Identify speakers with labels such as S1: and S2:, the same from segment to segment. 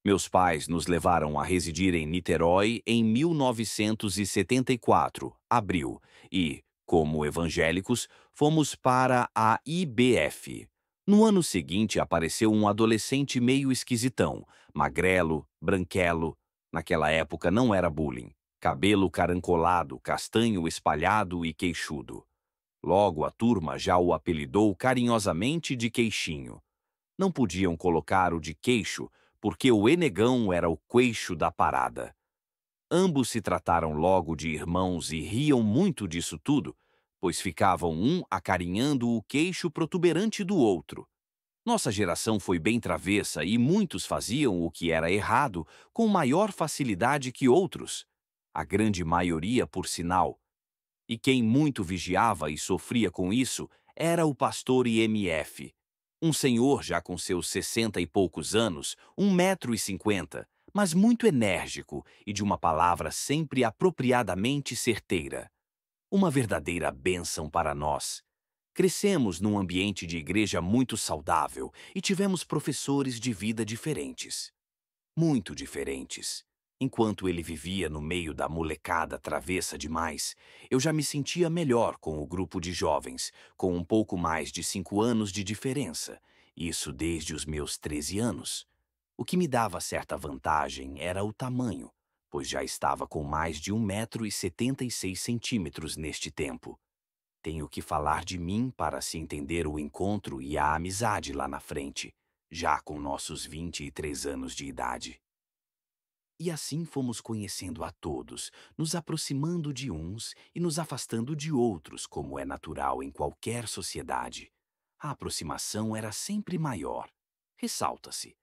S1: Meus pais nos levaram a residir em Niterói em 1974, abril, e, como evangélicos, fomos para a IBF. No ano seguinte apareceu um adolescente meio esquisitão, magrelo, branquelo. Naquela época não era bullying. Cabelo carancolado, castanho espalhado e queixudo. Logo a turma já o apelidou carinhosamente de Queixinho. Não podiam colocar o de queixo, porque o Enegão era o queixo da parada. Ambos se trataram logo de irmãos e riam muito disso tudo, pois ficavam um acarinhando o queixo protuberante do outro. Nossa geração foi bem travessa e muitos faziam o que era errado com maior facilidade que outros. A grande maioria, por sinal. E quem muito vigiava e sofria com isso era o pastor IMF. Um senhor já com seus 60 e poucos anos, 1,50 m, mas muito enérgico e de uma palavra sempre apropriadamente certeira. Uma verdadeira bênção para nós. Crescemos num ambiente de igreja muito saudável e tivemos professores de vida diferentes. Muito diferentes. Enquanto ele vivia no meio da molecada travessa demais, eu já me sentia melhor com o grupo de jovens, com um pouco mais de 5 anos de diferença, isso desde os meus 13 anos. O que me dava certa vantagem era o tamanho, pois já estava com mais de 1,76 m neste tempo. Tenho que falar de mim para se entender o encontro e a amizade lá na frente, já com nossos 23 anos de idade. E assim fomos conhecendo a todos, nos aproximando de uns e nos afastando de outros, como é natural em qualquer sociedade. A aproximação era sempre maior. Ressalta-se.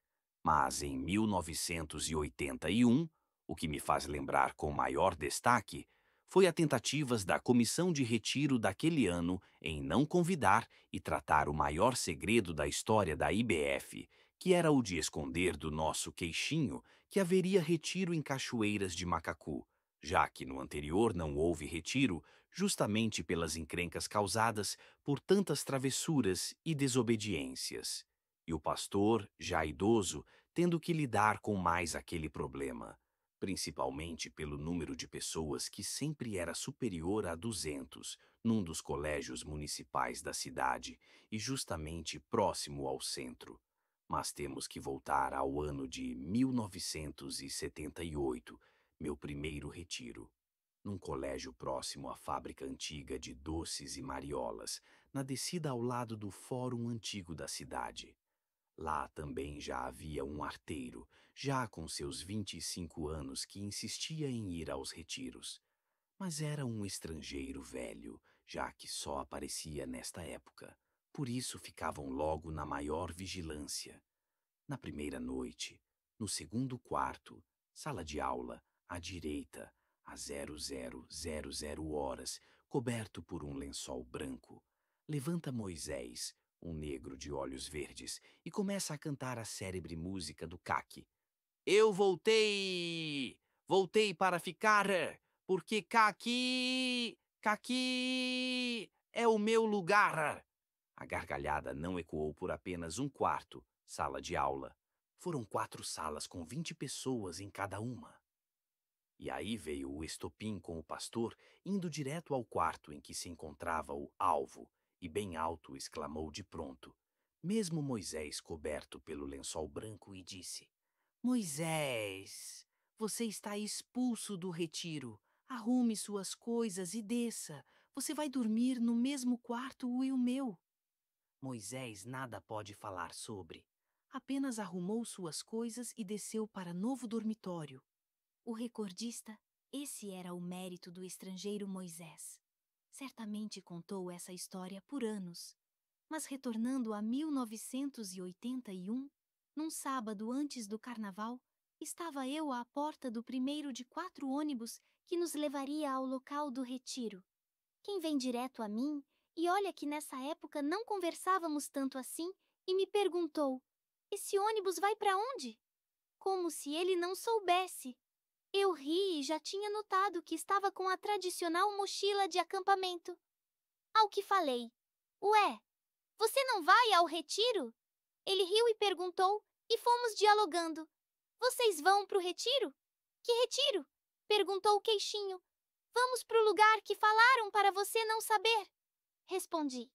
S1: Mas em 1981, o que me faz lembrar com maior destaque, foi a tentativas da comissão de retiro daquele ano em não convidar e tratar o maior segredo da história da IBF, que era o de esconder do nosso queixinho que haveria retiro em Cachoeiras de Macacu, já que no anterior não houve retiro, justamente pelas encrencas causadas por tantas travessuras e desobediências. E o pastor, já idoso, tendo que lidar com mais aquele problema, principalmente pelo número de pessoas que sempre era superior a 200, num dos colégios municipais da cidade e justamente próximo ao centro. Mas temos que voltar ao ano de 1978, meu primeiro retiro, num colégio próximo à fábrica antiga de doces e mariolas, na descida ao lado do Fórum Antigo da cidade. Lá também já havia um arteiro, já com seus 25 anos, que insistia em ir aos retiros. Mas era um estrangeiro velho, já que só aparecia nesta época. Por isso ficavam logo na maior vigilância. Na primeira noite, no segundo quarto, sala de aula, à direita, às 0000 horas, coberto por um lençol branco, levanta Moisés, um negro de olhos verdes, e começa a cantar a célebre música do CAC. Eu voltei! Voltei para ficar, porque Caqui é o meu lugar. A gargalhada não ecoou por apenas um quarto, sala de aula. Foram 4 salas com 20 pessoas em cada uma. E aí veio o estopim com o pastor indo direto ao quarto em que se encontrava o alvo e bem alto exclamou de pronto, mesmo Moisés coberto pelo lençol branco, e disse: Moisés, você está expulso do retiro. Arrume suas coisas e desça. Você vai dormir no mesmo quarto e o meu. Moisés nada pode falar sobre. Apenas arrumou suas coisas e desceu para novo dormitório.
S2: O recordista, esse era o mérito do estrangeiro Moisés. Certamente contou essa história por anos. Mas retornando a 1981, num sábado antes do carnaval, estava eu à porta do primeiro de 4 ônibus que nos levaria ao local do retiro. Quem vem direto a mim, e olha que nessa época não conversávamos tanto assim, e me perguntou: Esse ônibus vai para onde? Como se ele não soubesse. Eu ri e já tinha notado que estava com a tradicional mochila de acampamento. Ao que falei: Ué, você não vai ao retiro? Ele riu e perguntou, e fomos dialogando. Vocês vão pro retiro? Que retiro? Perguntou o Queixinho. Vamos pro lugar que falaram para você não saber. Respondi.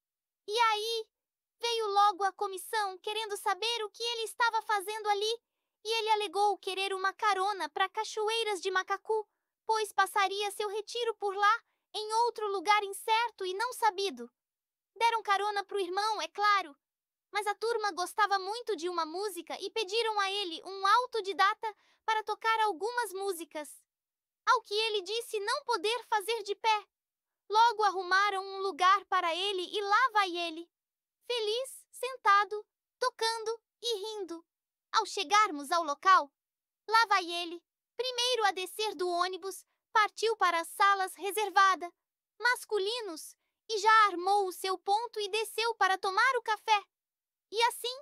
S2: E aí, veio logo a comissão querendo saber o que ele estava fazendo ali, e ele alegou querer uma carona para Cachoeiras de Macacu, pois passaria seu retiro por lá, em outro lugar incerto e não sabido. Deram carona pro irmão, é claro, mas a turma gostava muito de uma música e pediram a ele um autodidata para tocar algumas músicas. Ao que ele disse não poder fazer de pé. Logo arrumaram um lugar para ele e lá vai ele, feliz, sentado, tocando e rindo. Ao chegarmos ao local, lá vai ele, primeiro a descer do ônibus, partiu para as salas reservada, masculinos, e já armou o seu ponto e desceu para tomar o café. E assim,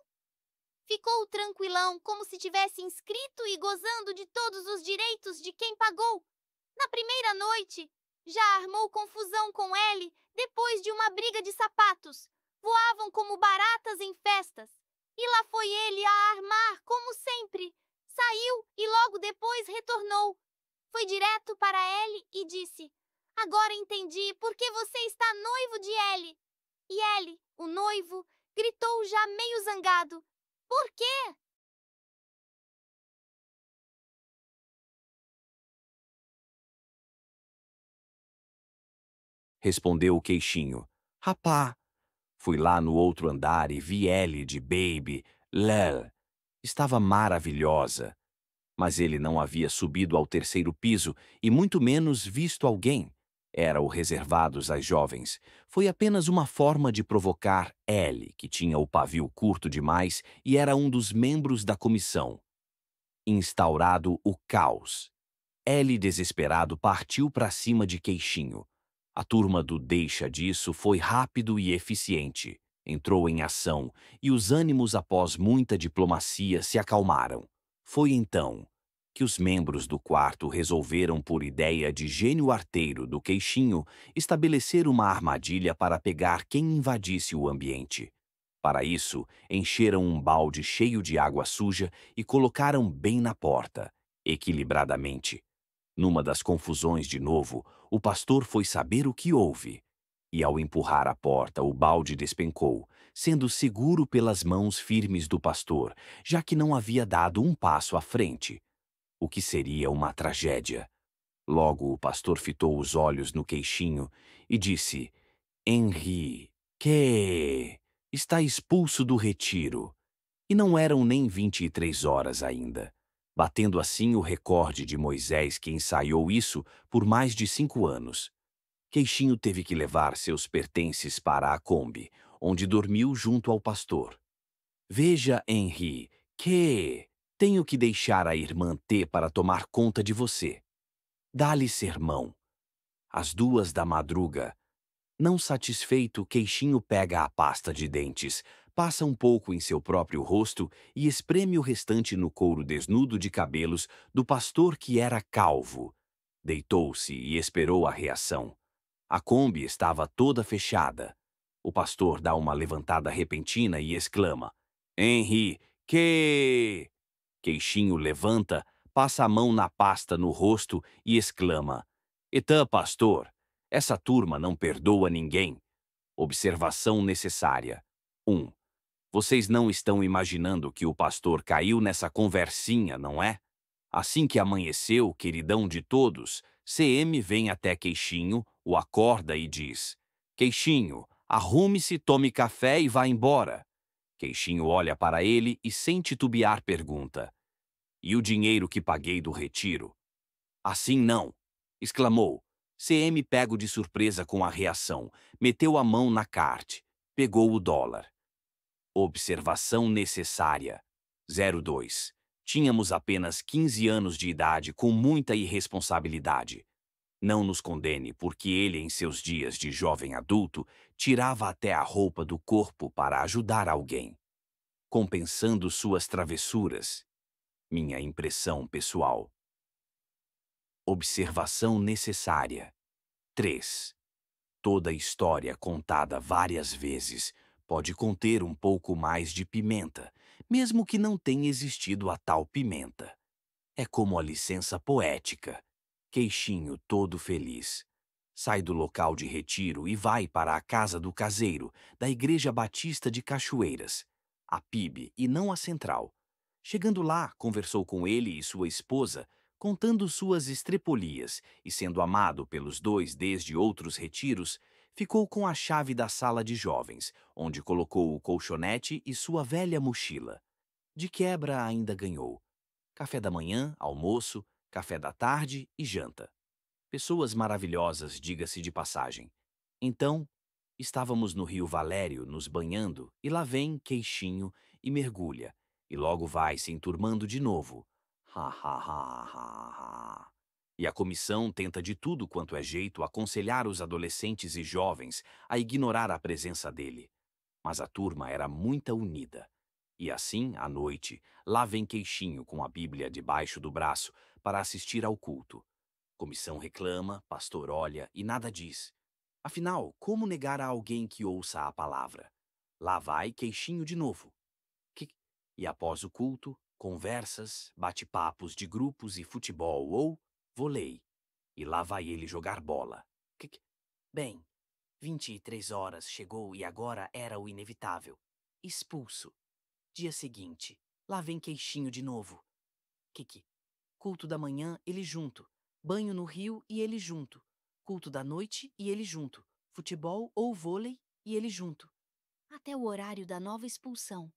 S2: ficou tranquilão, como se tivesse inscrito e gozando de todos os direitos de quem pagou. Na primeira noite, já armou confusão com ele depois de uma briga de sapatos. Voavam como baratas em festas. E lá foi ele a armar, como sempre. Saiu e logo depois retornou. Foi direto para ele e disse: Agora entendi por que você está noivo de Ellie. E ele, o noivo, gritou já meio zangado: Por quê?
S1: Respondeu o Queixinho. Rapá, fui lá no outro andar e vi Ellie de Baby, Lel. Estava maravilhosa. Mas ele não havia subido ao terceiro piso e muito menos visto alguém. Era o reservados às jovens. Foi apenas uma forma de provocar Ellie, que tinha o pavio curto demais e era um dos membros da comissão. Instaurado o caos. Ellie, desesperado, partiu para cima de Queixinho. A turma do Deixa Disso foi rápido e eficiente. Entrou em ação e os ânimos, após muita diplomacia, se acalmaram. Foi então que os membros do quarto resolveram, por ideia de gênio arteiro do Queixinho, estabelecer uma armadilha para pegar quem invadisse o ambiente. Para isso, encheram um balde cheio de água suja e colocaram bem na porta, equilibradamente. Numa das confusões de novo, o pastor foi saber o que houve. E ao empurrar a porta, o balde despencou, sendo seguro pelas mãos firmes do pastor, já que não havia dado um passo à frente. O que seria uma tragédia. Logo o pastor fitou os olhos no Queixinho e disse: Henri, que está expulso do retiro. E não eram nem 23 horas ainda, batendo assim o recorde de Moisés, que ensaiou isso por mais de 5 anos. Queixinho teve que levar seus pertences para a Kombi, onde dormiu junto ao pastor. Veja, Henri, que tenho que deixar a irmã T para tomar conta de você. Dá-lhe sermão. Às 2 da madruga. Não satisfeito, Queixinho pega a pasta de dentes, passa um pouco em seu próprio rosto e espreme o restante no couro desnudo de cabelos do pastor, que era calvo. Deitou-se e esperou a reação. A Kombi estava toda fechada. O pastor dá uma levantada repentina e exclama: Henri, que... Queixinho levanta, passa a mão na pasta no rosto e exclama: Etã, pastor, essa turma não perdoa ninguém. Observação necessária. 1. Vocês não estão imaginando que o pastor caiu nessa conversinha, não é? Assim que amanheceu, queridão de todos, CM vem até Queixinho, o acorda e diz: Queixinho, arrume-se, tome café e vá embora. Queixinho olha para ele e, sem titubear, pergunta: E o dinheiro que paguei do retiro? Assim não, exclamou. CM, pego de surpresa com a reação, meteu a mão na carte, pegou o dólar. Observação necessária. 02. Tínhamos apenas 15 anos de idade, com muita irresponsabilidade. Não nos condene, porque ele, em seus dias de jovem adulto, tirava até a roupa do corpo para ajudar alguém, compensando suas travessuras. Minha impressão pessoal. Observação necessária. 3. Toda história contada várias vezes pode conter um pouco mais de pimenta, mesmo que não tenha existido a tal pimenta. É como a licença poética. Queixinho todo feliz. Sai do local de retiro e vai para a casa do caseiro, da Igreja Batista de Cachoeiras, a PIB e não a Central. Chegando lá, conversou com ele e sua esposa, contando suas estrepolias, e sendo amado pelos dois desde outros retiros, ficou com a chave da sala de jovens, onde colocou o colchonete e sua velha mochila. De quebra ainda ganhou café da manhã, almoço, café da tarde e janta. Pessoas maravilhosas, diga-se de passagem. Então, estávamos no Rio Valério nos banhando e lá vem Queixinho e mergulha, e logo vai se enturmando de novo. Ha, ha, ha, ha, ha. E a comissão tenta de tudo quanto é jeito aconselhar os adolescentes e jovens a ignorar a presença dele. Mas a turma era muito unida. E assim, à noite, lá vem Queixinho com a Bíblia debaixo do braço para assistir ao culto. Comissão reclama, pastor olha e nada diz. Afinal, como negar a alguém que ouça a palavra? Lá vai Queixinho de novo. Que- E após o culto, conversas, bate-papos de grupos e futebol ou vôlei. E lá vai ele jogar bola. Bem, 23 horas chegou e agora era o inevitável. Expulso. Dia seguinte, lá vem Queixinho de novo. Que? Culto da manhã, ele junto. Banho no rio e ele junto. Culto da noite e ele junto. Futebol ou vôlei e ele junto.
S2: Até o horário da nova expulsão.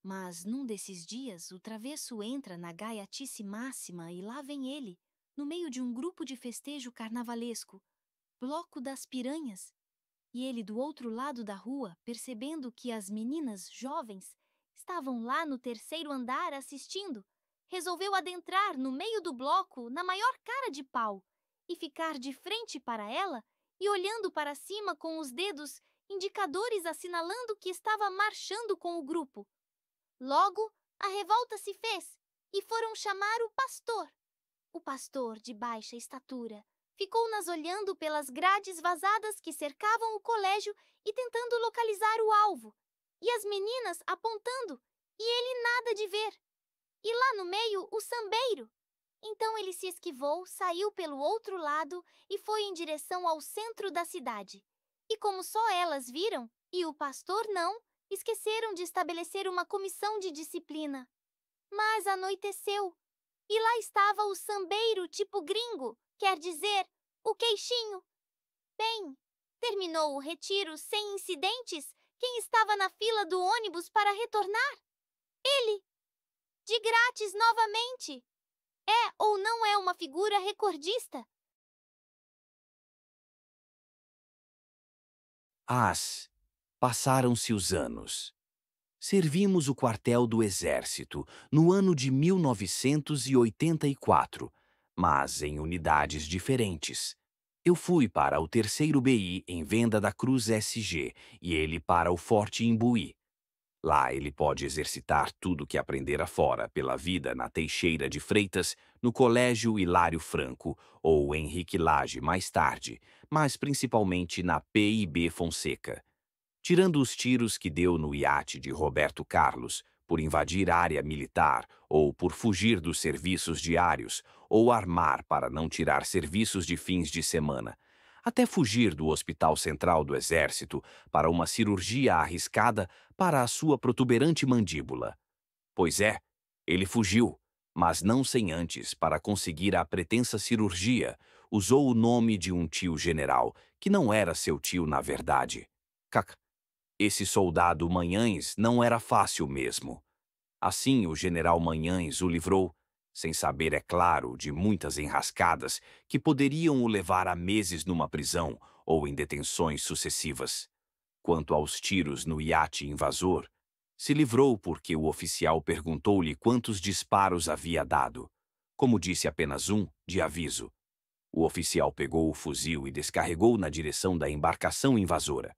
S2: Mas num desses dias, o travesso entra na gaiatice máxima e lá vem ele, no meio de um grupo de festejo carnavalesco, bloco das piranhas. E ele do outro lado da rua, percebendo que as meninas jovens estavam lá no terceiro andar assistindo, resolveu adentrar no meio do bloco na maior cara de pau e ficar de frente para ela e olhando para cima com os dedos indicadores assinalando que estava marchando com o grupo. Logo, a revolta se fez e foram chamar o pastor. O pastor, de baixa estatura, ficou-nas olhando pelas grades vazadas que cercavam o colégio e tentando localizar o alvo, e as meninas apontando, e ele nada de ver. E lá no meio, o sambeiro. Então ele se esquivou, saiu pelo outro lado e foi em direção ao centro da cidade. E como só elas viram, e o pastor não, esqueceram de estabelecer uma comissão de disciplina. Mas anoiteceu. E lá estava o sambeiro tipo gringo, quer dizer, o Queixinho. Bem, terminou o retiro sem incidentes. Quem estava na fila do ônibus para retornar? Ele! De grátis novamente! É ou não é uma figura recordista?
S1: Passaram-se os anos. Servimos o quartel do Exército no ano de 1984, mas em unidades diferentes. Eu fui para o terceiro BI em Venda da Cruz SG e ele para o Forte Imbuí. Lá ele pode exercitar tudo que aprendera fora pela vida na Teixeira de Freitas, no Colégio Hilário Franco ou Henrique Lage mais tarde, mas principalmente na PIB Fonseca. Tirando os tiros que deu no iate de Roberto Carlos, por invadir área militar, ou por fugir dos serviços diários, ou armar para não tirar serviços de fins de semana, até fugir do Hospital Central do Exército para uma cirurgia arriscada para a sua protuberante mandíbula. Pois é, ele fugiu, mas não sem antes, para conseguir a pretensa cirurgia, usou o nome de um tio general, que não era seu tio na verdade. Esse soldado Manhães não era fácil mesmo. Assim, o general Manhães o livrou, sem saber, é claro, de muitas enrascadas que poderiam o levar a meses numa prisão ou em detenções sucessivas. Quanto aos tiros no iate invasor, se livrou porque o oficial perguntou-lhe quantos disparos havia dado. Como disse apenas um, de aviso. O oficial pegou o fuzil e descarregou na direção da embarcação invasora.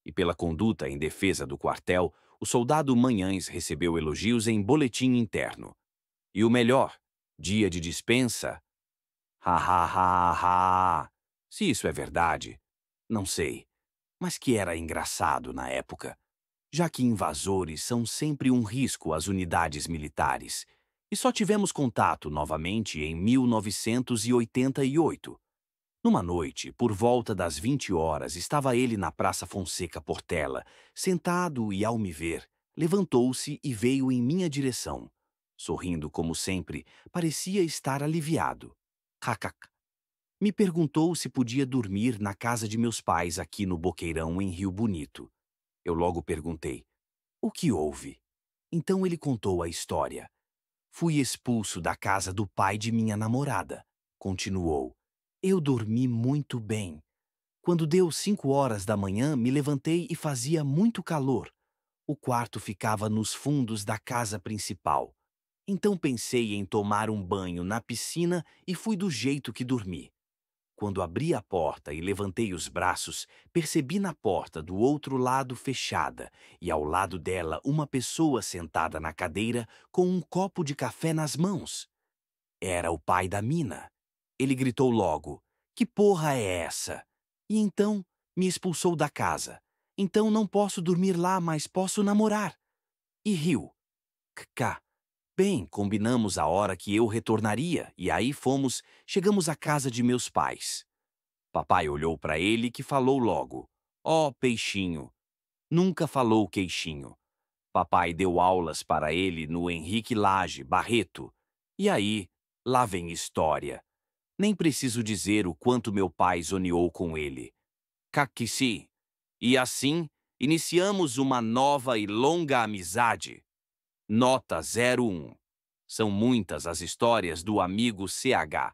S1: E pela conduta em defesa do quartel, o soldado Manhães recebeu elogios em boletim interno. E o melhor, dia de dispensa. Ha, ha, ha, ha. Se isso é verdade, não sei. Mas que era engraçado na época, já que invasores são sempre um risco às unidades militares. e só tivemos contato novamente em 1988. Numa noite, por volta das 20 horas, estava ele na Praça Fonseca Portela, sentado e, ao me ver, levantou-se e veio em minha direção. Sorrindo como sempre, parecia estar aliviado. Kkk. Me perguntou se podia dormir na casa de meus pais aqui no Boqueirão, em Rio Bonito. Eu logo perguntei: o que houve? Então ele contou a história. Fui expulso da casa do pai de minha namorada. Continuou. Eu dormi muito bem. Quando deu 5 horas da manhã, me levantei e fazia muito calor. O quarto ficava nos fundos da casa principal. Então pensei em tomar um banho na piscina e fui do jeito que dormi. Quando abri a porta e levantei os braços, percebi na porta do outro lado fechada e ao lado dela uma pessoa sentada na cadeira com um copo de café nas mãos. Era o pai da mina. Ele gritou logo: "Que porra é essa?" E então me expulsou da casa. Então não posso dormir lá, mas posso namorar. E riu. Kk. Bem, combinamos a hora que eu retornaria e aí chegamos à casa de meus pais. Papai olhou para ele que falou logo: "Ó, peixinho." Nunca falou queixinho. Papai deu aulas para ele no Henrique Lage, Barreto. E aí, lá vem história. Nem preciso dizer o quanto meu pai zoneou com ele. Caquici. E assim, iniciamos uma nova e longa amizade. Nota 01. São muitas as histórias do amigo CH.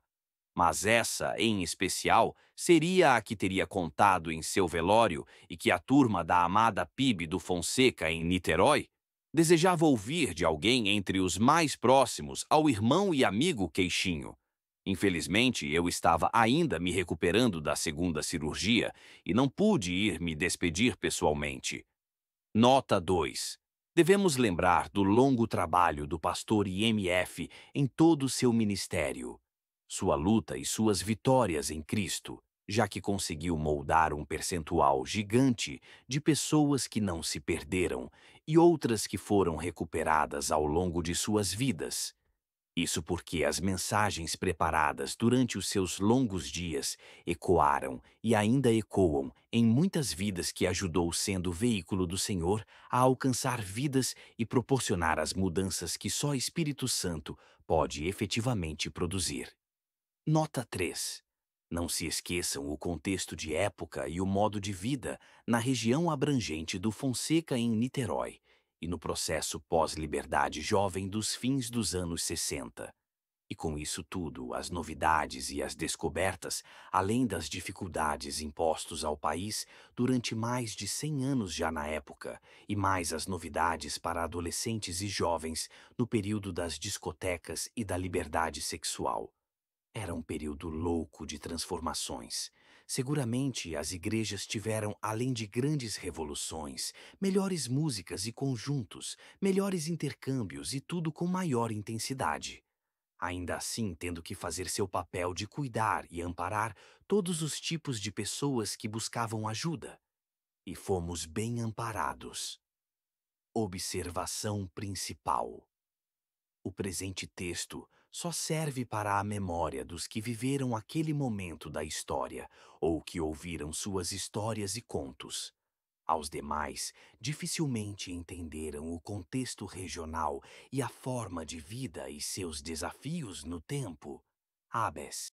S1: Mas essa, em especial, seria a que teria contado em seu velório e que a turma da amada PIB do Fonseca, em Niterói, desejava ouvir de alguém entre os mais próximos ao irmão e amigo Queixinho. Infelizmente, eu estava ainda me recuperando da segunda cirurgia e não pude ir me despedir pessoalmente. Nota 2. Devemos lembrar do longo trabalho do pastor IMF em todo o seu ministério, sua luta e suas vitórias em Cristo, já que conseguiu moldar um percentual gigante de pessoas que não se perderam e outras que foram recuperadas ao longo de suas vidas. Isso porque as mensagens preparadas durante os seus longos dias ecoaram e ainda ecoam em muitas vidas que ajudou sendo veículo do Senhor a alcançar vidas e proporcionar as mudanças que só Espírito Santo pode efetivamente produzir. Nota 3. Não se esqueçam o contexto de época e o modo de vida na região abrangente do Fonseca em Niterói e no processo pós-liberdade jovem dos fins dos anos 60. E com isso tudo, as novidades e as descobertas, além das dificuldades impostos ao país durante mais de 100 anos já na época, e mais as novidades para adolescentes e jovens no período das discotecas e da liberdade sexual. Era um período louco de transformações. Seguramente as igrejas tiveram, além de grandes revoluções, melhores músicas e conjuntos, melhores intercâmbios e tudo com maior intensidade. Ainda assim, tendo que fazer seu papel de cuidar e amparar todos os tipos de pessoas que buscavam ajuda. E fomos bem amparados. Observação principal. O presente texto só serve para a memória dos que viveram aquele momento da história ou que ouviram suas histórias e contos. Aos demais, dificilmente entenderam o contexto regional e a forma de vida e seus desafios no tempo. Abes.